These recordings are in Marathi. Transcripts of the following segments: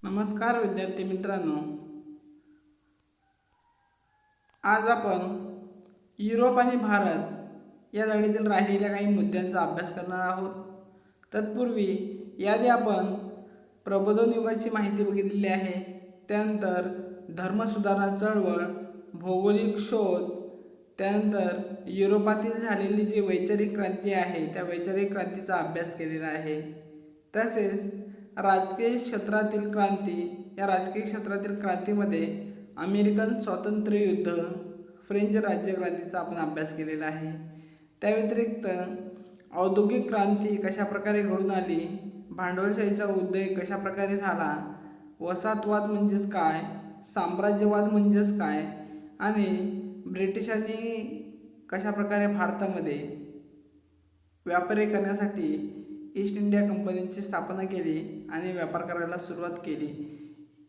नमस्कार विद्यार्थी मित्रांनो, आज आपण युरोप आणि भारत या धडीतील राहिलेल्या काही मुद्द्यांचा अभ्यास करणार आहोत. तत्पूर्वी याआधी आपण प्रबोधन युगाची माहिती बघितलेली आहे. त्यानंतर धर्मसुधारणा चळवळ, भौगोलिक शोध, त्यानंतर युरोपातील झालेली जी वैचारिक क्रांती आहे त्या वैचारिक क्रांतीचा अभ्यास केलेला आहे. तसेच राजकीय क्षेत्रातील क्रांती, या राजकीय क्षेत्रातील क्रांतीमध्ये अमेरिकन स्वातंत्र्य युद्ध, फ्रेंच राज्यक्रांतीचा आपण अभ्यास केलेला आहे. त्या व्यतिरिक्त औद्योगिक क्रांती कशाप्रकारे घडून आली, भांडवलशाहीचा उदय कशाप्रकारे झाला, वसाहतवाद म्हणजेच काय, साम्राज्यवाद म्हणजेच काय, आणि ब्रिटिशांनी कशाप्रकारे भारतामध्ये व्यापारी करण्यासाठी ईस्ट इंडिया कंपनीची स्थापना केली आणि व्यापार करायला सुरुवात केली,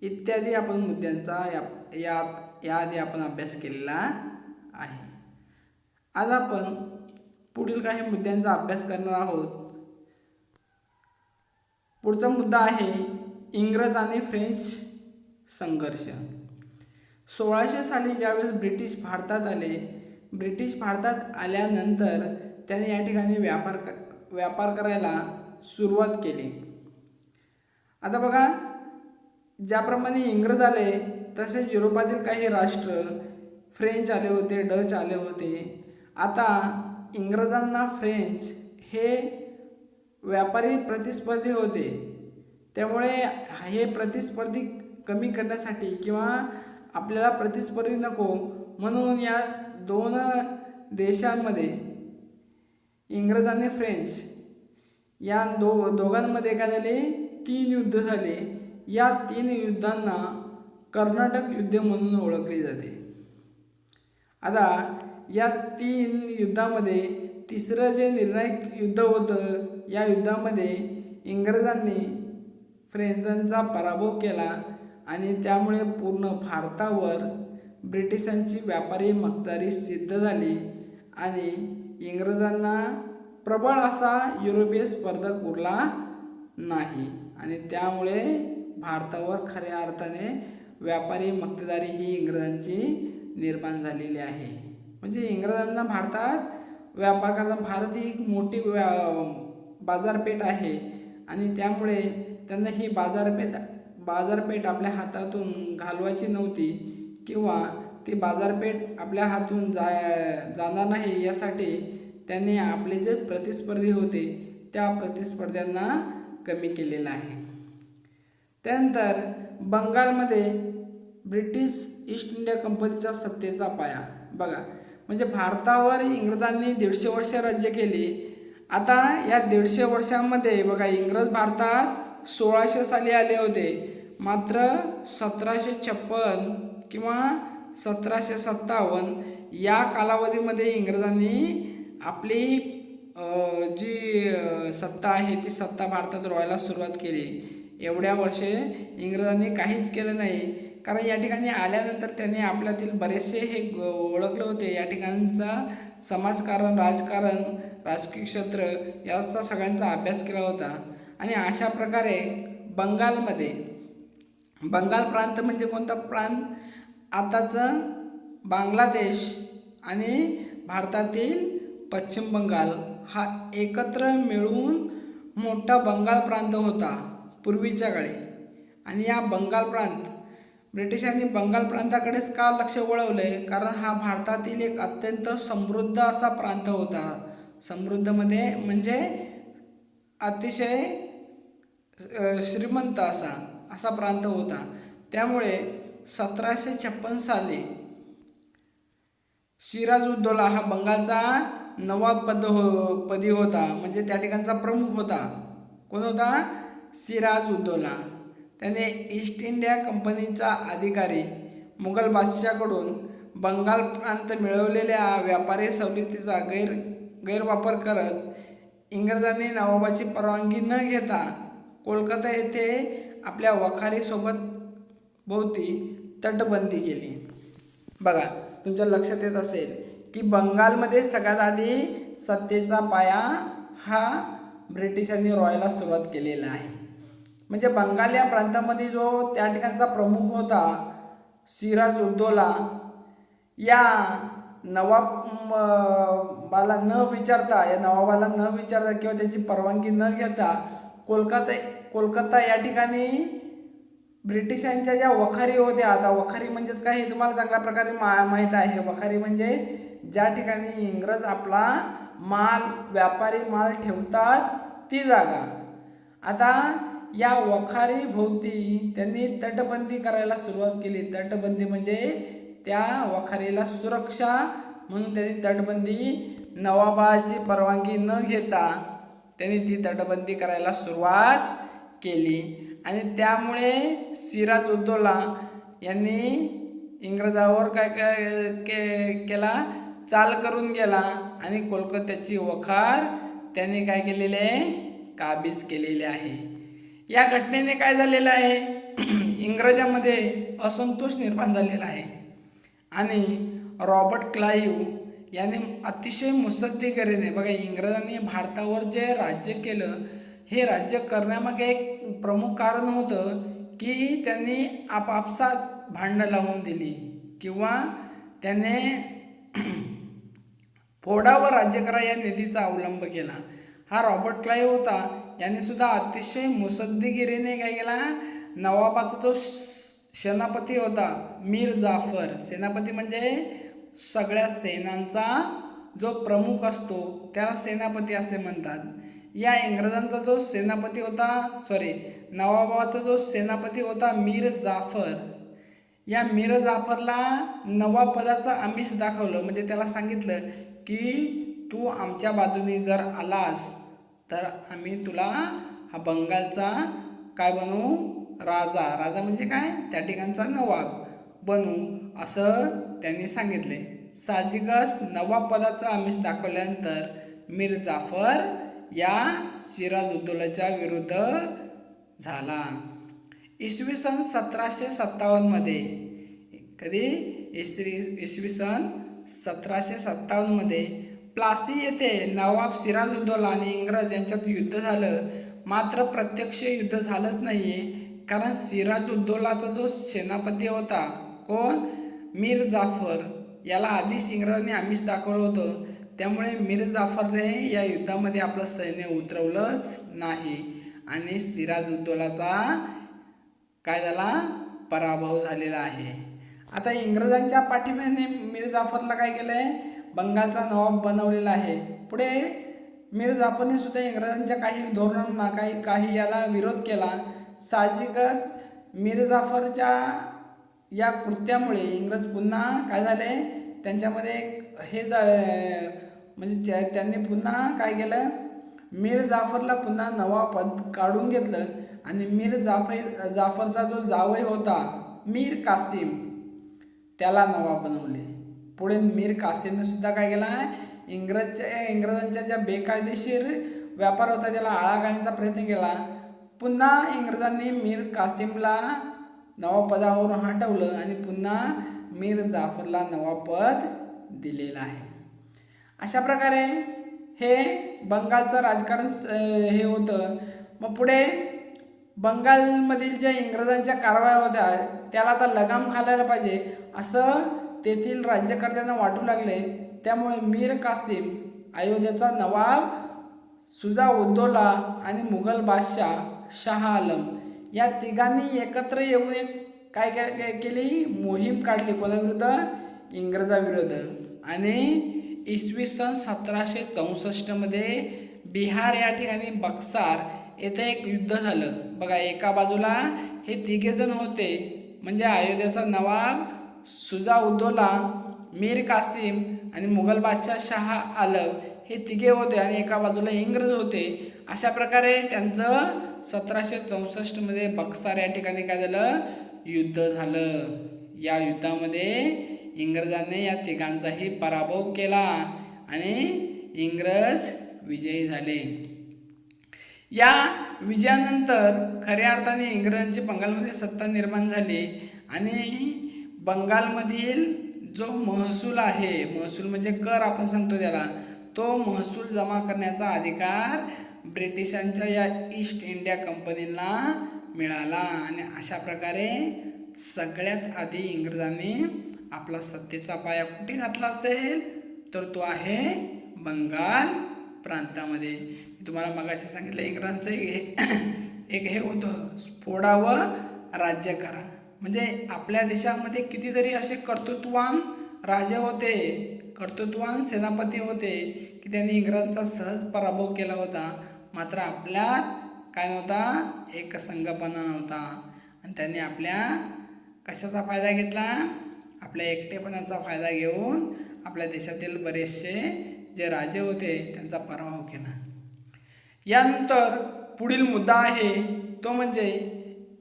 इत्यादी आपण मुद्द्यांचा याआधी आपण अभ्यास केलेला आहे. आज आपण पुढील काही मुद्द्यांचा अभ्यास करणार आहोत. पुढचा मुद्दा आहे इंग्रज आणि फ्रेंच संघर्ष. 1600 साली ज्यावेळेस ब्रिटिश भारतात आल्यानंतर त्यांनी या ठिकाणी व्यापार करायला सुरुवात केली. आता बघा, ज्याप्रमाणे इंग्रज आले तसेच युरोपातील काही राष्ट्र, फ्रेंच आले होते, डच आले होते. आता इंग्रजांना फ्रेंच हे व्यापारी प्रतिस्पर्धी होते, त्यामुळे हे प्रतिस्पर्धी कमी करण्यासाठी किंवा आपल्याला प्रतिस्पर्धी नको म्हणून या दोन देशांमध्ये, इंग्रज आणि फ्रेंच या दोघांमध्ये काय झाले, 3 युद्ध झाले. या 3 युद्धांना कर्नाटक युद्ध म्हणून ओळखले जाते. आता या 3 युद्धामध्ये तिसरं जे निर्णायक युद्ध होतं, या युद्धामध्ये इंग्रजांनी फ्रेंचांचा पराभव केला आणि त्यामुळे पूर्ण भारतावर ब्रिटिशांची व्यापारी मक्तेदारी सिद्ध झाली आणि इंग्रजांना प्रबळ असा युरोपीय स्पर्धक उरला नाही आणि त्यामुळे भारतावर खऱ्या अर्थाने व्यापारी मक्तेदारी ही इंग्रजांची निर्माण झालेली आहे. म्हणजे इंग्रजांना भारतात व्यापार करताना, भारत ही एक मोठी बाजारपेठ आहे आणि त्यामुळे त्यांना ही बाजारपेठ आपल्या हातातून घालवायची नव्हती किंवा ती बाजारपेठ आपल्या हातून जाणार नाही, यासाठी त्यांनी आपले जे प्रतिस्पर्धी होते त्या प्रतिस्पर्ध्यांना कमी केलेलं आहे. त्यानंतर बंगालमध्ये ब्रिटिश ईस्ट इंडिया कंपनीच्या सत्तेचा पाया. बघा, म्हणजे भारतावर इंग्रजांनी 150 वर्ष राज्य केले. आता या 150 वर्षांमध्ये बघा, इंग्रज भारतात 1600 साली आले होते, मात्र 1756 किंवा 1757 या कालावधीमध्ये इंग्रजांनी आपली जी सत्ता आहे ती सत्ता भारतात रोवायला सुरुवात केली. एवढ्या वर्षे इंग्रजांनी काहीच केलं नाही, कारण या ठिकाणी आल्यानंतर त्यांनी आपल्यातील बरेचसे हे ओळखले होते. या ठिकाणचा समाजकारण, राजकारण, राजकीय क्षेत्र याचा सगळ्यांचा अभ्यास केला होता आणि अशा प्रकारे बंगाल प्रांत म्हणजे कोणता प्रांत, आताचं बांगलादेश आणि भारतातील पश्चिम बंगाल हा एकत्र मिळून मोठा बंगाल प्रांत होता पूर्वीच्या काळी. आणि या बंगाल प्रांत, ब्रिटिशांनी बंगाल प्रांताकडेच का लक्ष वळवले, कारण हा भारतातील एक अत्यंत समृद्ध असा प्रांत होता. समृद्धमध्ये म्हणजे अतिशय श्रीमंत असा प्रांत होता. त्यामुळे 1756 साली सिराजुद्दौला हा बंगालचा नवाब पदी होता, म्हणजे त्या ठिकाणचा प्रमुख होता. कोण होता? सिराजुद्दौला. त्याने ईस्ट इंडिया कंपनीचा अधिकारी मुघल बादशाहकडून बंगाल प्रांत मिळवलेल्या व्यापारी सवलतीचा गैरवापर करत इंग्रजांनी नवाबाची परवानगी न घेता कोलकाता येथे आपल्या वखारीसोबत भोवती तटबंदी केली. बघा, तुमच्या लक्षात येत असेल की बंगालमध्ये सगळ्यात आधी सत्तेचा पाया हा ब्रिटिशांनी रोवायला सुरुवात केलेला आहे. म्हणजे बंगाल या प्रांतामध्ये जो त्या ठिकाणचा प्रमुख होता सिराज उद्दौला, या नवाबाला न विचारता किंवा त्याची परवानगी न घेता कोलकाता या ठिकाणी ब्रिटिशांच्या ज्या वखारी होत्या, आता वखारी म्हणजेच काय हे तुम्हाला चांगल्या प्रकारे माहीत आहे. वखारी म्हणजे ज्या ठिकाणी इंग्रज आपला व्यापारी माल ठेवतात ती जागा. आता या वखारी भोवती त्यांनी तटबंदी करायला सुरुवात केली. तटबंदी म्हणजे त्या वखारीला सुरक्षा म्हणून त्यांनी तटबंदी, नवाबाची परवानगी न घेता त्यांनी ती तटबंदी करायला सुरुवात केली. आणि त्यामुळे सिराज उद्दौला यांनी इंग्रजावर केला, चाल करून गेला आणि कोलकात्याची वखार त्यांनी काय केलेले, काबीज केलेले आहे. या घटनेने काय झालेलं आहे, इंग्रजांमध्ये असंतोष निर्माण झालेला आहे आणि रॉबर्ट क्लाईव्ह यांनी अतिशय मुत्सद्देगिरीने, बघा इंग्रजांनी भारतावर जे राज्य केलं, हे राज्य करण्यामागे एक प्रमुख कारण होतं की त्यांनी आपापसात भांडणं लावून दिली किंवा त्याने फोडावर राज्य करा या नीतीचा अवलंब केला. हा रॉबर्ट क्लाईव्ह होता. याने सुद्धा अतिशय मुत्सद्देगिरीने काय केला, नवाबाचा जो सेनापती होता मीर जाफर, सेनापती म्हणजे सगळ्या सेनांचा जो प्रमुख असतो त्याला सेनापती असे म्हणतात. या इंग्रजांचा जो सेनापती होता, नवाबाचा जो सेनापती होता मीर जाफर, या मीर जाफरला नवाब पदाचं आमिष दाखवलं. म्हणजे त्याला सांगितलं की तू आमच्या बाजूने जर आलास तर आम्ही तुला हा बंगालचा काय बनवू, राजा म्हणजे काय, त्या ठिकाणचा नवाब बनू, असं त्यांनी सांगितले. साहजिकच नवाब पदाचं आमिष दाखवल्यानंतर मीर जाफर या सिराज उद्दौलाच्या विरुद्ध झाला. इसवी सन 1757 मध्ये, कधी, इसवी सन 1757 मध्ये प्लासी येथे नवाब सिराज उद्दौला आणि इंग्रज यांच्यात युद्ध झालं. मात्र प्रत्यक्ष युद्ध झालंच नाहीये, कारण सिराज उद्दौलाचा जो सेनापती होता, कोण, मीर जाफर, याला आधीच इंग्रजांनी आमिष दाखवलं होतं. त्यामुळे मीर जाफरने या युद्धामध्ये आपलं सैन्य उतरवलंच नाही आणि सिराज उद्दौलाचा काय झाला, पराभव झालेला आहे. आता इंग्रजांच्या पाठीमागे मीर जाफरला काय केलंय, बंगालचा नवाब बनवलेला आहे. पुढे मीर जाफरने सुद्धा इंग्रजांच्या काही धोरणांना काही याला विरोध केला. साहजिकच मीर जाफरच्या या कृत्यामुळे इंग्रज पुन्हा काय झाले, त्यांच्यामध्ये हे म्हणजे त्यांनी पुन्हा काय केलं, मीर जाफरला पुन्हा नवाब पद काढून घेतलं आणि मीर जाफरचा जो जावई होता मीर कासिम, त्याला नवाब बनवले. पुढे मीर कासिमने सुद्धा काय केला, इंग्रजांच्या ज्या बेकायदेशीर व्यापार होता त्याला आळा घालण्याचा प्रयत्न केला. पुन्हा इंग्रजांनी मीर कासिमला नवाब पदावरून हटवलं आणि पुन्हा मीर जाफरला नवाब पद दिलेलं आहे. अशा प्रकारे हे बंगालचं राजकारण हे होतं. मग पुढे बंगालमधील ज्या इंग्रजांच्या कारवाया होत्या त्याला आता लगाम घालायला पाहिजे असं तेथील राज्यकर्त्यांना वाटू लागले. त्यामुळे मीर कासिम, अयोध्येचा नवाब शुजा उद्दौला आणि मुघल बादशाह शाह आलम या तिघांनी एकत्र येऊन एक काय केली, मोहीम काढली. कोणाविरुद्ध, इंग्रजाविरुद्ध. आणि इसवी सन 1764 मध्ये बिहार या ठिकाणी बक्सार येथे एक युद्ध झालं. बघा, एका बाजूला हे तिघेजण होते, म्हणजे अयोध्येचा नवाब शुजा उद्दौला, मीर कासिम आणि मुघल बादशाह शाह आलम हे तिघे होते आणि एका बाजूला इंग्रज होते. अशा प्रकारे त्यांचं 1764 मध्ये बक्सार या ठिकाणी काय झालं, युद्ध झालं. या युद्धामध्ये इंग्रजांनी या तिघांचाही पराभव केला आणि इंग्रज विजयी झाले. या विजयानंतर खऱ्या अर्थाने इंग्रजांची बंगालमध्ये सत्ता निर्माण झाली आणि बंगालमधील जो महसूल आहे, महसूल म्हणजे कर आपण सांगतो त्याला, तो महसूल जमा करण्याचा अधिकार ब्रिटिशांच्या या ईस्ट इंडिया कंपनीला मिळाला. आणि अशा प्रकारे सगळ्यात आधी इंग्रजांनी आपला सत्तेचा पाया कुठे घातला असेल तर तो आहे बंगाल प्रांतामध्ये. मी तुम्हाला मगाशी सांगितलं इंग्रजांचं एक हे होतं, फोडा व राज्य करा. म्हणजे आपल्या देशामध्ये कितीतरी असे कर्तृत्ववान राजे होते, कर्तृत्ववान सेनापती होते की त्यांनी इंग्रजांचा सहज पराभव केला होता. मात्र आपल्यात काय नव्हता, एकसंघपणा नव्हता. आणि त्यांनी आपल्या कशाचा फायदा घेतला, आपल्या एकटेपणाचा फायदा घेऊन आपल्या देशातील बरेचसे जे राजे होते त्यांचा पराभव केला. यानंतर पुढील मुद्दा आहे तो म्हणजे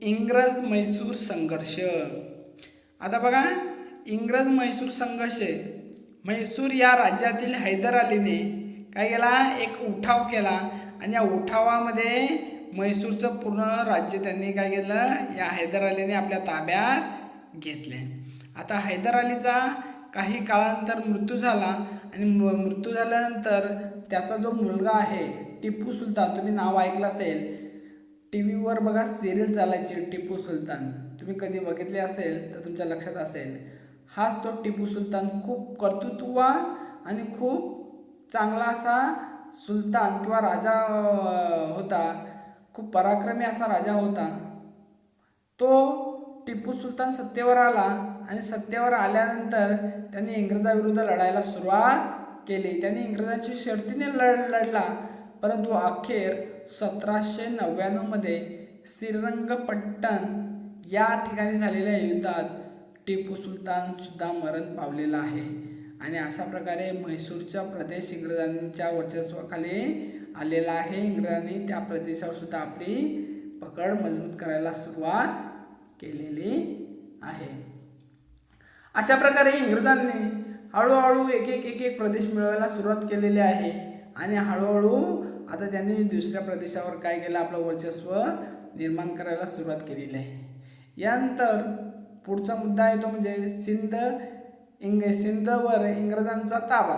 इंग्रज म्हैसूर संघर्ष. आता बघा, इंग्रज म्हैसूर संघर्ष, म्हैसूर या राज्यातील हैदर अलीने काय केला, एक उठाव केला आणि या उठावामध्ये म्हैसूरचं पूर्ण राज्य त्यांनी काय केलं, या हैदर अलीने आपल्या ताब्यात घेतले. आता हैदर अलीचा काही काळानंतर मृत्यू झाला आणि मृत्यू झाल्यानंतर त्याचा जो मुलगा आहे टिपू सुलतान, तुम्ही नाव ऐकलं असेल, टी व्हीवर बघा सिरियल चालायची टिपू सुलतान, तुम्ही कधी बघितले असेल तर तुमच्या लक्षात असेल. हाच तो टिपू सुलतान खूप कर्तृत्ववान आणि खूप चांगला असा सुलतान किंवा राजा होता, खूप पराक्रमी असा राजा होता. तो टिपू सुलतान सत्तेवर आला आणि सत्तेवर आल्यानंतर त्यांनी इंग्रजाविरुद्ध लढायला सुरुवात केली. त्यांनी इंग्रजांची शर्तीने लढला, परंतु अखेर 1799 श्रीरंगपट्टण या ठिकाणी झालेल्या युद्धात टिपू सुलतान सुद्धा मरण पावलेला आहे. आणि अशा प्रकारे म्हैसूरचा प्रदेश इंग्रजांच्या वर्चस्वाखाली आलेला आहे. इंग्रजांनी त्या प्रदेशावर सुद्धा आपली पकड मजबूत करायला सुरुवात केलेली आहे. अशा प्रकारे इंग्रजांनी हळूहळू एक एक प्रदेश मिळवायला सुरुवात केलेली आहे. आणि हळूहळू आता त्यांनी दुसऱ्या प्रदेशावर काय केलं, आपलं वर्चस्व निर्माण करायला सुरुवात केलेली आहे. यानंतर पुढचा मुद्दा आहे तो म्हणजे सिंधवर इंग्रजांचा ताबा.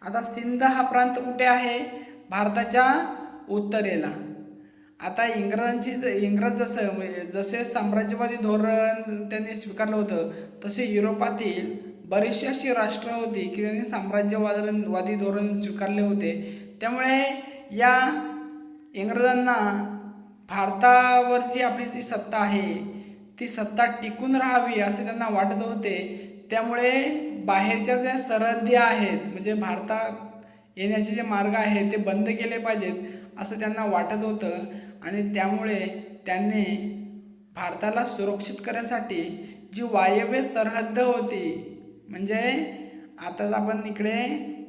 आता सिंध हा प्रांत कुठे आहे, भारताच्या उत्तरेला. आता इंग्रज जसे साम्राज्यवादी धोरण त्यांनी स्वीकारलं होतं, तसे युरोपातील बरीचशी अशी राष्ट्र होती की त्यांनी साम्राज्यवादी धोरण स्वीकारले होते. त्यामुळे या इंग्रजांना भारतावर जी आपली जी सत्ता आहे ती सत्ता टिकून राहावी असे त्यांना वाटत होते. त्यामुळे बाहेरच्या ज्या सरहद्दी आहेत, म्हणजे भारतात येण्याचे जे मार्ग आहेत ते बंद केले पाहिजेत असं त्यांना वाटत होतं. आणि त्यामुळे त्यांनी भारताला सुरक्षित करण्यासाठी जी वायव्य सरहद्द होती, म्हणजे आताच आपण इकडे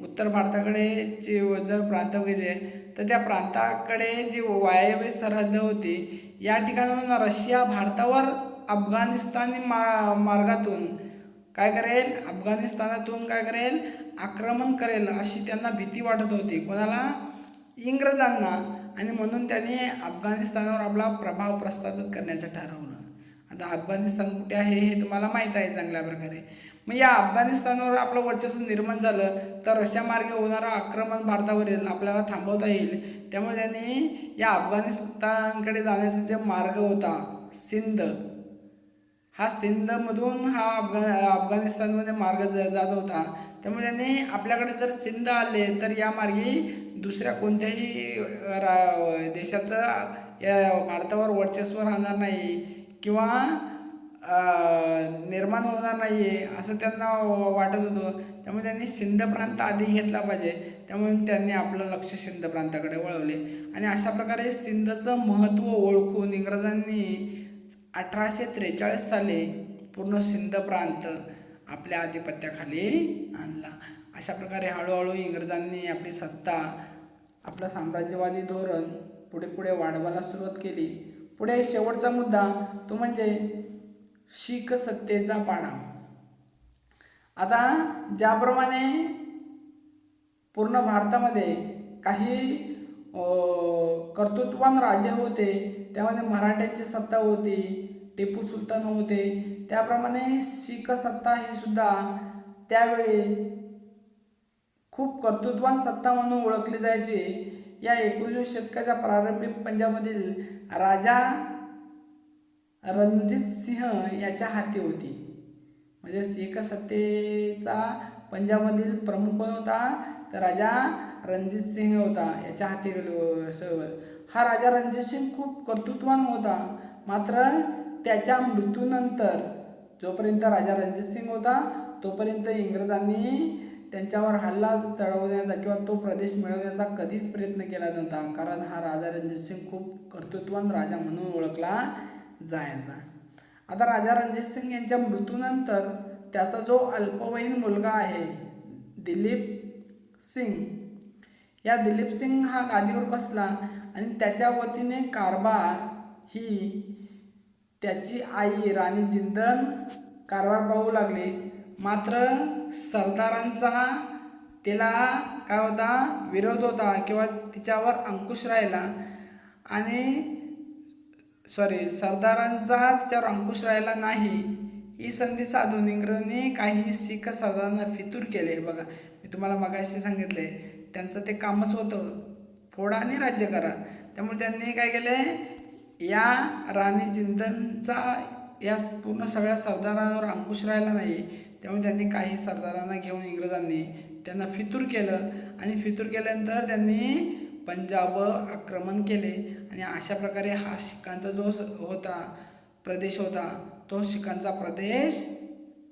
उत्तर भारताकडे जे जर प्रांत बघितले तर त्या प्रांताकडे जी वायव्य सरहद्द होती, या ठिकाणाहून रशिया भारतावर अफगाणिस्तानी मार्गातून काय करेल, अफगाणिस्तानातून काय करेल, आक्रमण करेल अशी त्यांना भीती वाटत होती. कोणाला, इंग्रजांना. आणि म्हणून त्यांनी अफगाणिस्तानावर आपला प्रभाव प्रस्थापित करण्याचं ठरवलं. आता अफगाणिस्तान कुठे आहे हे तुम्हाला माहीत आहे चांगल्या प्रकारे. मग या अफगाणिस्तानवर आपलं वर्चस्व निर्माण झालं तर रशिया मार्गे होणारं आक्रमण भारतावरील आपल्याला थांबवता येईल. त्यामुळे त्यांनी या अफगाणिस्तानकडे जाण्याचा जे मार्ग होता सिंध, हा सिंधमधून हा अफगाणिस्तानमध्ये मार्ग जात होता. त्यामुळे त्यांनी आपल्याकडे जर सिंध आले तर या मार्गी दुसऱ्या कोणत्याही देशाचं या भारतावर वर्चस्व राहणार नाही किंवा निर्माण होणार नाही आहे असं त्यांना वाटत होतं. त्यामुळे त्यांनी सिंध प्रांत आधी घेतला पाहिजे. त्यामुळे त्यांनी आपलं लक्ष सिंध प्रांताकडे वळवले. आणि अशा प्रकारे सिंधचं महत्त्व ओळखून इंग्रजांनी 1843 साली पूर्ण सिंध प्रांत आपल्या आधिपत्याखाली आणला. अशा प्रकारे हळूहळू इंग्रजांनी आपली सत्ता, आपलं साम्राज्यवादी धोरण पुढे वाढवायला सुरुवात केली. पुढे शेवटचा मुद्दा तो म्हणजे शीख सत्तेचा पाडा. आता ज्याप्रमाणे पूर्ण भारतामध्ये काही कर्तृत्ववान राजे होते, त्यामध्ये मराठ्यांची सत्ता होती, टिपू सुलतान होते, त्याप्रमाणे शीख सत्ता ही सुद्धा त्यावेळी खूप कर्तृत्ववान सत्ता म्हणून ओळखली जायची. या 19व्या शतकाच्या प्रारंभी पंजाबमधील राजा रणजित सिंह याच्या हाती होती. म्हणजे शीख सत्तेचा पंजाबमधील प्रमुख कोण होता, तर राजा रणजित सिंह होता, याच्या हाती हा राजा रणजित सिंग खूप कर्तृत्ववान होता. मात्र त्याच्या मृत्यूनंतर जोपर्यंत राजा रणजित सिंग होता तोपर्यंत इंग्रजांनी त्यांच्यावर हल्ला चढवण्याचा किंवा तो प्रदेश मिळवण्याचा कधीच प्रयत्न केला नव्हता, कारण हा राजा रणजित सिंग खूप कर्तृत्ववान राजा म्हणून ओळखला जायचा. आता राजा रणजित सिंग यांच्या मृत्यूनंतर त्याचा जो अल्पवयीन मुलगा आहे दिलीप सिंग, या दिलीप सिंग हा गादीवर बसला आणि त्याच्या वतीने कारभार ही त्याची आई राणी जिंदन कारभार पाहू लागली. मात्र सरदारांचा तिला काय होता, विरोध होता किंवा तिच्यावर अंकुश राहिला सरदारांचा तिच्यावर अंकुश राहिला नाही. ही संधी साधून इंग्रजांनी काही शीख सरदारांना फितूर केले. बघा, मी तुम्हाला मगाशी सांगितले त्यांचं ते कामच होतं फोडा आणि राज्य करा. त्यामुळे त्यांनी काय केले, या राणी जिंदनचा या पूर्ण सगळ्या सरदारांवर अंकुश राहिला नाही. त्यामुळे त्यांनी काही सरदारांना घेऊन इंग्रजांनी त्यांना फितूर केलं आणि फितूर केल्यानंतर त्यांनी पंजाब आक्रमण केले आणि अशा प्रकारे हा शिखांचा जो प्रदेश होता तो शिखांचा प्रदेश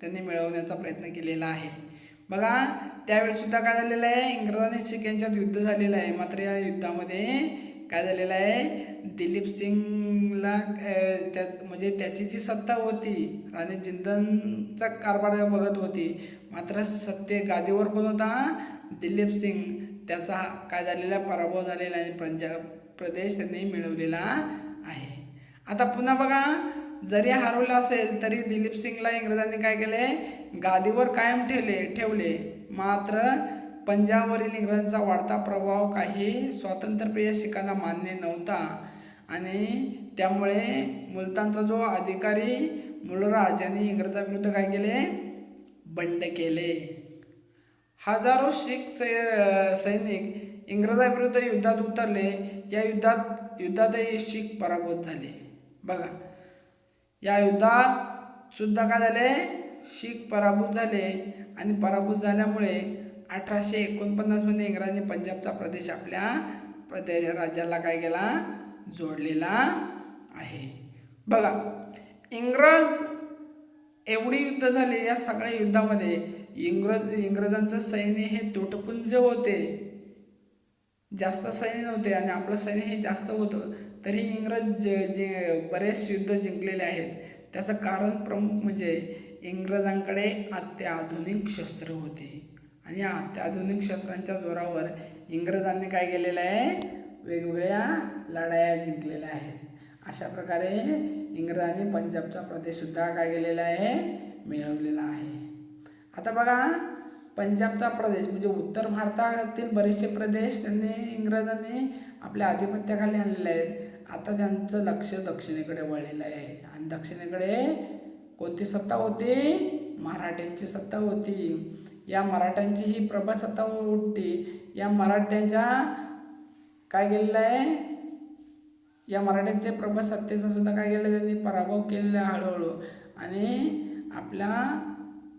त्यांनी मिळवण्याचा प्रयत्न केलेला आहे. बघा, त्यावेळी सुद्धा काय झालेलं आहे, इंग्रजांनी शीख यांच्यात युद्ध झालेलं आहे. मात्र या युद्धामध्ये काय झालेलं आहे, दिलीप सिंगला त्याची जी सत्ता होती, राणी जिंदनचा कारभार बघत होती, मात्र गादीवर कोण होता, दिलीप सिंग. त्याचा काय झालेला पराभव झालेला आणि पंजाब प्रदेश त्यांनी मिळवलेला आहे. आता पुन्हा बघा, जरी हरवलं असेल तरी दिलीप सिंगला इंग्रजांनी काय केले, गादीवर कायम ठेवले. मात्र पंजाबवरील इंग्रजांचा वाढता प्रभाव काही स्वातंत्र्यप्रिय शिखांना मान्य नव्हता आणि त्यामुळे मुलतानचा जो अधिकारी मुलराज यांनी इंग्रजांविरुद्ध काय केले, बंड केले. हजारो शीख सैनिक इंग्रजांविरुद्ध युद्धात उतरले. या युद्धातही शीख पराभूत झाले. बघा, या युद्धात सुद्धा काय झाले, शीख पराभूत झाले आणि पराभूत झाल्यामुळे 1849 मध्ये इंग्रजांनी पंजाबचा प्रदेश आपल्या राज्याला काय केला, जोडलेला आहे. बघा, इंग्रज एवढी युद्ध झाली, या सगळ्या युद्धामध्ये इंग्रजांचं सैन्य हे तुटपुंज होते, जास्त सैन्य नव्हते आणि आपलं सैन्य हे जास्त होतं. तरी इंग्रज बरेच युद्ध जिंकलेले आहेत. त्याचं कारण प्रमुख म्हणजे इंग्रजांकडे अत्याधुनिक शस्त्र होते आणि या अत्याधुनिक शस्त्रांच्या जोरावर इंग्रजांनी काय केलेलं आहे, वेगवेगळ्या लढाया जिंकलेल्या आहेत. अशा प्रकारे इंग्रजांनी पंजाबचा प्रदेशसुद्धा काय केलेला आहे, मिळवलेला आहे. आता बघा, पंजाबचा प्रदेश म्हणजे उत्तर भारतातील बरेचसे प्रदेश इंग्रजांनी आपल्या आधिपत्याखाली आणलेले आहेत. आता त्यांचं लक्ष दक्षिणेकडे वळलेलं आहे आणि दक्षिणेकडे कोणती सत्ता होती, मराठ्यांची सत्ता होती. या मराठ्यांची ही प्रबळ सत्ता होती. या मराठ्यांच्या काय केलेलं आहे, या मराठ्यांच्या प्रबळ सत्तेचा सुद्धा काय केलं, त्यांनी पराभव केलेला हळूहळू आणि आपल्या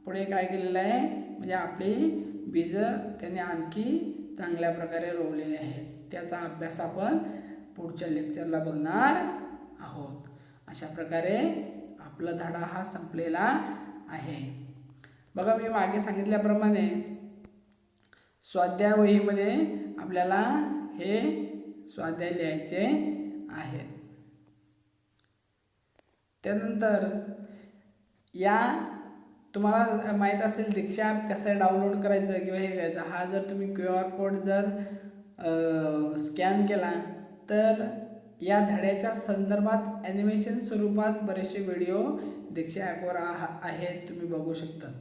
पुढे काय केलेलं आहे, म्हणजे आपली बीज त्यांनी आणखी चांगल्या प्रकारे रोवलेली आहेत. त्याचा अभ्यास आपण पुढच्या लेक्चरला बघणार आहोत. अशा प्रकारे आपला धडा हा संपलेला आहे. बघा, मी मागे सांगितल्याप्रमाणे स्वाध्याय वहीमध्ये आपल्याला हे स्वाध्याय लिहायचे आहेत. त्यानंतर या तुम्हाला माहीत असेल दीक्षा ॲप कसं डाउनलोड करायचं किंवा हे करायचं. हा जर तुम्ही QR कोड जर स्कॅन केला तर या धड्याच्या संदर्भात ॲनिमेशन स्वरूपात बरेचसे व्हिडिओ दीक्षा ॲपवर आहेत, तुम्ही बघू शकता.